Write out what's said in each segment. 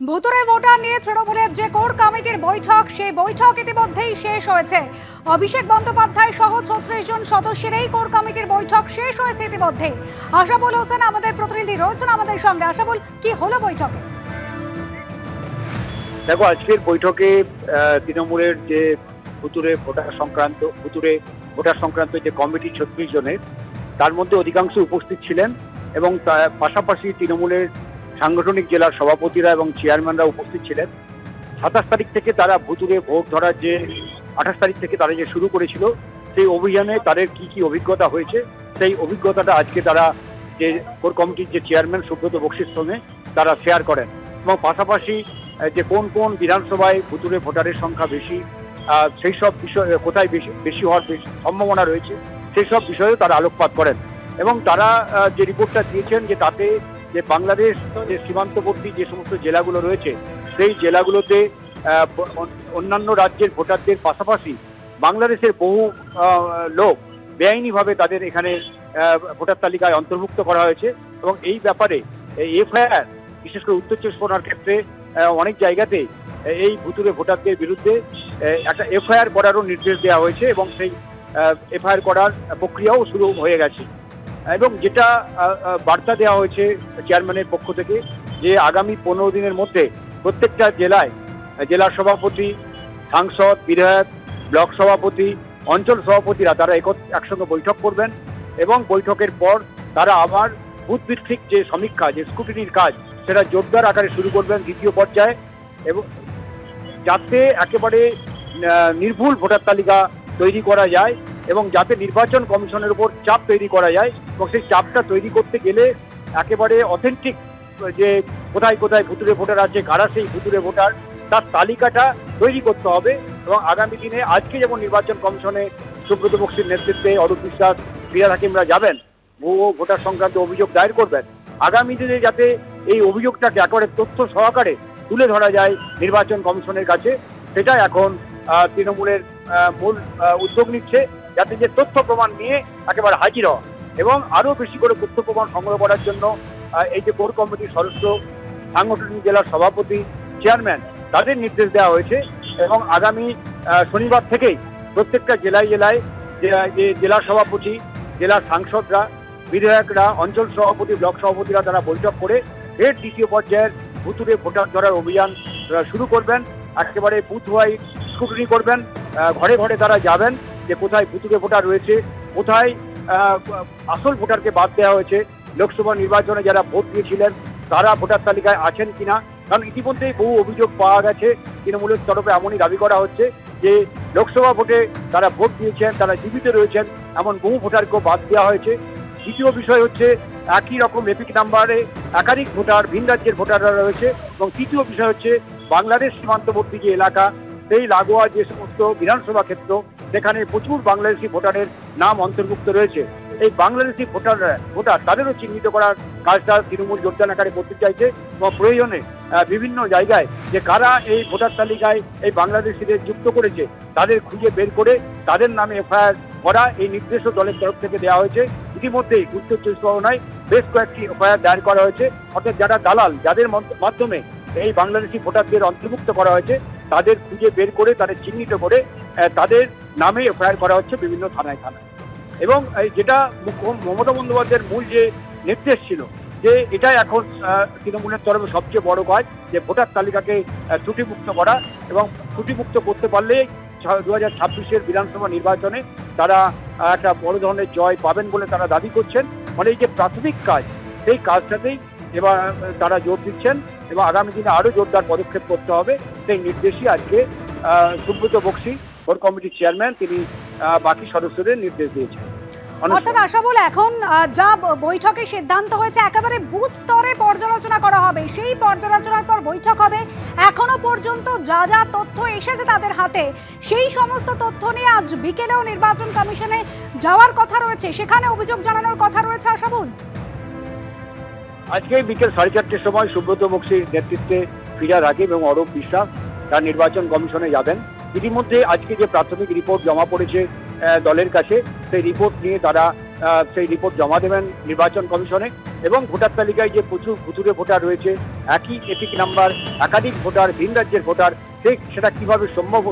ভুতুড়ে ভোটার নিয়ে তৃণমূলের যে কোর কমিটির বৈঠক, সেই বৈঠক ইতিমধ্যেই শেষ হয়েছে। অভিষেক বন্দ্যোপাধ্যায় সহ 36 জন সদস্যের এই কোর কমিটির বৈঠক শেষ হয়েছে ইতিমধ্যেই। আশাবুল হোসেন আমাদের প্রতিনিধি রয়েছেন আমাদের সঙ্গে। আশাবুল, কি হলো বৈঠকে? দেখো, আজকের বৈঠকে তৃণমূলের যে ভুতুড়ে ভোটার সংক্রান্ত যে কমিটি 36 জনের, তার মধ্যে অধিকাংশ উপস্থিত ছিলেন এবং তার পাশাপাশি তৃণমূলের সাংগঠনিক জেলার সভাপতিরা এবং চেয়ারম্যানরা উপস্থিত ছিলেন। 27 তারিখ থেকে তারা ভুতুড়ে ভোট ধরার যে 28 তারিখ থেকে তারা যে শুরু করেছিল, সেই অভিযানে তাদের কি কি অভিজ্ঞতা হয়েছে, সেই অভিজ্ঞতাটা আজকে তারা যে কোর কমিটির যে চেয়ারম্যান সুব্রত বক্সির সঙ্গে তারা শেয়ার করেন এবং পাশাপাশি যে কোন কোন বিধানসভায় ভুতুড়ে ভোটারের সংখ্যা বেশি, সেই সব বিষয় কোথায় বেশি হওয়ার সম্ভাবনা রয়েছে, সেই সব বিষয়েও তারা আলোকপাত করেন। এবং তারা যে রিপোর্টটা দিয়েছেন যে তাতে যে বাংলাদেশ যে সীমান্তবর্তী যে সমস্ত জেলাগুলো রয়েছে, সেই জেলাগুলোতে অন্যান্য রাজ্যের ভোটারদের পাশাপাশি বাংলাদেশের বহু লোক বেআইনিভাবে তাদের এখানে ভোটার তালিকায় অন্তর্ভুক্ত করা হয়েছে এবং এই ব্যাপারে এফআইআর, বিশেষ করে উত্তর চব্বিশ পরগনার ক্ষেত্রে অনেক জায়গাতে এই ভুতুড়ে ভোটারদের বিরুদ্ধে একটা এফআইআর করারও নির্দেশ দেওয়া হয়েছে এবং সেই এফআইআর করার প্রক্রিয়াও শুরু হয়ে গেছে। এবং যেটা বার্তা দেওয়া হয়েছে চেয়ারম্যানের পক্ষ থেকে, যে আগামী 15 দিনের মধ্যে প্রত্যেকটা জেলায় জেলা সভাপতি, সাংসদ, বিধায়ক, ব্লক সভাপতি, অঞ্চল সভাপতিরা তারা একসঙ্গে বৈঠক করবেন এবং বৈঠকের পর তারা আবার বুথভিত্তিক যে সমীক্ষা, যে স্ক্রুটিনির কাজ, সেটা জোরদার আকারে শুরু করবেন দ্বিতীয় পর্যায়ে, এবং যাতে একেবারে নির্ভুল ভোটার তালিকা তৈরি করা যায় এবং যাতে নির্বাচন কমিশনের উপর চাপ তৈরি করা যায় এবং সেই চাপটা তৈরি করতে গেলে একেবারে অথেন্টিক যে কোথায় কোথায় ভুতুড়ে ভোটার আছে, কারা সেই ভুতুড়ে ভোটার, তার তালিকাটা তৈরি করতে হবে। এবং আগামী দিনে আজকে যেমন নির্বাচন কমিশনে সুব্রত বক্সির নেতৃত্বে অরূপ বিশ্বাস, ফিরহাদ হাকিমরা যাবেন, ভুয়ো ভোটার সংক্রান্ত অভিযোগ দায়ের করবেন, আগামী দিনে যাতে এই অভিযোগটাকে একেবারে তথ্য সহকারে তুলে ধরা যায় নির্বাচন কমিশনের কাছে, সেটা এখন তৃণমূলের মূল উদ্যোগ নিচ্ছে, যাতে যে তথ্য প্রমাণ নিয়ে একেবারে হাজির হওয়া এবং আরো বেশি করে তথ্য প্রমাণ সংগ্রহ করার জন্য এই যে কোর কমিটির সদস্য, সাংগঠনিক জেলার সভাপতি, চেয়ারম্যান, তাদের নির্দেশ দেওয়া হয়েছে এবং আগামী শনিবার থেকেই প্রত্যেকটা জেলায় জেলায় যে জেলা সভাপতি, জেলার সাংসদরা, বিধায়করা, অঞ্চল সভাপতি, ব্লক সভাপতিরা তারা বৈঠক করে ফের দ্বিতীয় পর্যায়ের ভুতুড়ে ভোটার ধরার অভিযান শুরু করবেন। একেবারে বুথ ওয়াইজ স্ক্রুটিনি করবেন, ঘরে ঘরে তারা যাবেন যে কোথায় ভুতুড়ে ভোটার রয়েছে, কোথায় আসল ভোটারকে বাদ দেওয়া হয়েছে, লোকসভা নির্বাচনে যারা ভোট দিয়েছিলেন তারা ভোটার তালিকায় আছেন কিনা। কারণ ইতিমধ্যেই বহু অভিযোগ পাওয়া গেছে, তৃণমূলের তরফে এমনই দাবি করা হচ্ছে যে লোকসভা ভোটে তারা ভোট দিয়েছেন, তারা জীবিত রয়েছেন, এমন বহু ভোটারকেও বাদ দেওয়া হয়েছে। দ্বিতীয় বিষয় হচ্ছে একই রকম এপিক নাম্বারে একাধিক ভোটার, ভিন রাজ্যের ভোটাররা রয়েছে। এবং তৃতীয় বিষয় হচ্ছে বাংলাদেশ সীমান্তবর্তী যে এলাকা, সেই লাগোয়া যে সমস্ত বিধানসভা ক্ষেত্র, সেখানে প্রচুর বাংলাদেশি ভোটারের নাম অন্তর্ভুক্ত রয়েছে। এই বাংলাদেশি ভোটার তাদেরও চিহ্নিত করার কাজটা তৃণমূল জোরদার আকারে করতে চাইছে এবং প্রয়োজনে বিভিন্ন জায়গায় যে কারা এই ভোটার তালিকায় এই বাংলাদেশিদের যুক্ত করেছে তাদের খুঁজে বের করে তাদের নামে এফআইআর করা, এই নির্দেশও দলের তরফ থেকে দেওয়া হয়েছে। ইতিমধ্যেই উত্তর চব্বিশ পরগনায় বেশ কয়েকটি এফআইআর দায়ের করা হয়েছে। অর্থাৎ যারা দালাল, যাদের মাধ্যমে এই বাংলাদেশি ভোটারদের অন্তর্ভুক্ত করা হয়েছে, তাদের খুঁজে বের করে তাদের চিহ্নিত করে তাদের নামে এফআইআর করা হচ্ছে বিভিন্ন থানায় থানায়। এবং যেটা মমতা বন্দ্যোপাধ্যায়ের মূল যে নির্দেশ ছিল, যে এটাই এখন তৃণমূলের তরফে সবচেয়ে বড় কাজ, যে ভোটার তালিকাকে ত্রুটিমুক্ত করা এবং ত্রুটিমুক্ত করতে পারলে 2026-এর বিধানসভা নির্বাচনে তারা একটা বড় ধরনের জয় পাবেন বলে তারা দাবি করছেন। মানে এই যে প্রাথমিক কাজ, সেই কাজটাতেই এবার তারা জোর দিচ্ছেন এবং আগামী দিনে আরো জোরদার পদক্ষেপ করতে হবে, সেই নির্দেশই আজকে সুব্রত বক্সি, কোর কমিটির চেয়ারম্যান, তিনি বাকি সদস্যদের নির্দেশ দিয়েছেন। অর্থাৎ আশাবুল, এখন যা বৈঠকে সিদ্ধান্ত হয়েছে একেবারে বুথ স্তরে পর্যালোচনা করা হবে, সেই পর্যালোচনার পর বৈঠক হবে। এখনো পর্যন্ত যা যা তথ্য এসেছে তাদের হাতে, সেই সমস্ত তথ্য নিয়ে আজ বিকেলেও নির্বাচন কমিশনে যাওয়ার কথা রয়েছে, সেখানে অভিযোগ জানানোর কথা রয়েছে। আশাবুল, আজকে বিকেল 4:30টার সময় সুব্রত বক্সির নেতৃত্বে ফিরহাদ হাকিম এবং অরূপ বিশ্বাস তার নির্বাচন কমিশনে যাবেন। ইতিমধ্যে আজকে যে প্রাথমিক রিপোর্ট জমা পড়েছে দলের কাছে, সেই রিপোর্ট নিয়ে তারা সেই রিপোর্ট জমা দেবেন নির্বাচন কমিশনে। এবং ভোটার তালিকায় যে প্রচুর ভুতুরে ভোটার রয়েছে, একই এপিক নাম্বার, একাধিক ভোটার, ভিন রাজ্যের ভোটার, সেটা কিভাবে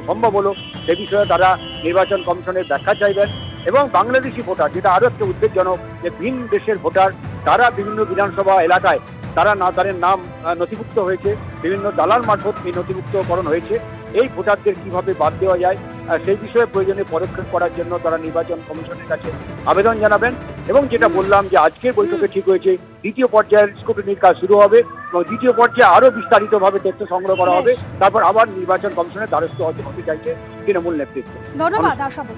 সম্ভব হলো সে বিষয়ে তারা নির্বাচন কমিশনের ব্যাখ্যা চাইবেন। এবং বাংলাদেশি ভোটার, যেটা আরো একটা উদ্বেগজনক, যে ভিন দেশের ভোটার, তারা বিভিন্ন বিধানসভা এলাকায় তাদের নাম নথিভুক্ত হয়েছে, বিভিন্ন দালাল মারফত এই নথিভুক্তকরণ হয়েছে। এই ভোটারদের কিভাবে বাদ দেওয়া যায় সেই বিষয়ে প্রয়োজনীয় পদক্ষেপ করার জন্য তারা নির্বাচন কমিশনের কাছে আবেদন জানাবেন। এবং যেটা বললাম যে আজকের বৈঠকে ঠিক হয়েছে, দ্বিতীয় পর্যায়ের স্ক্রুটিনির কাজ শুরু হবে এবং দ্বিতীয় পর্যায়ে আরো বিস্তারিতভাবে তথ্য সংগ্রহ করা হবে। তারপর আবার নির্বাচন কমিশনের দ্বারস্থ হতে চাইছে তৃণমূল নেতৃত্ব। ধন্যবাদ আশাবুল।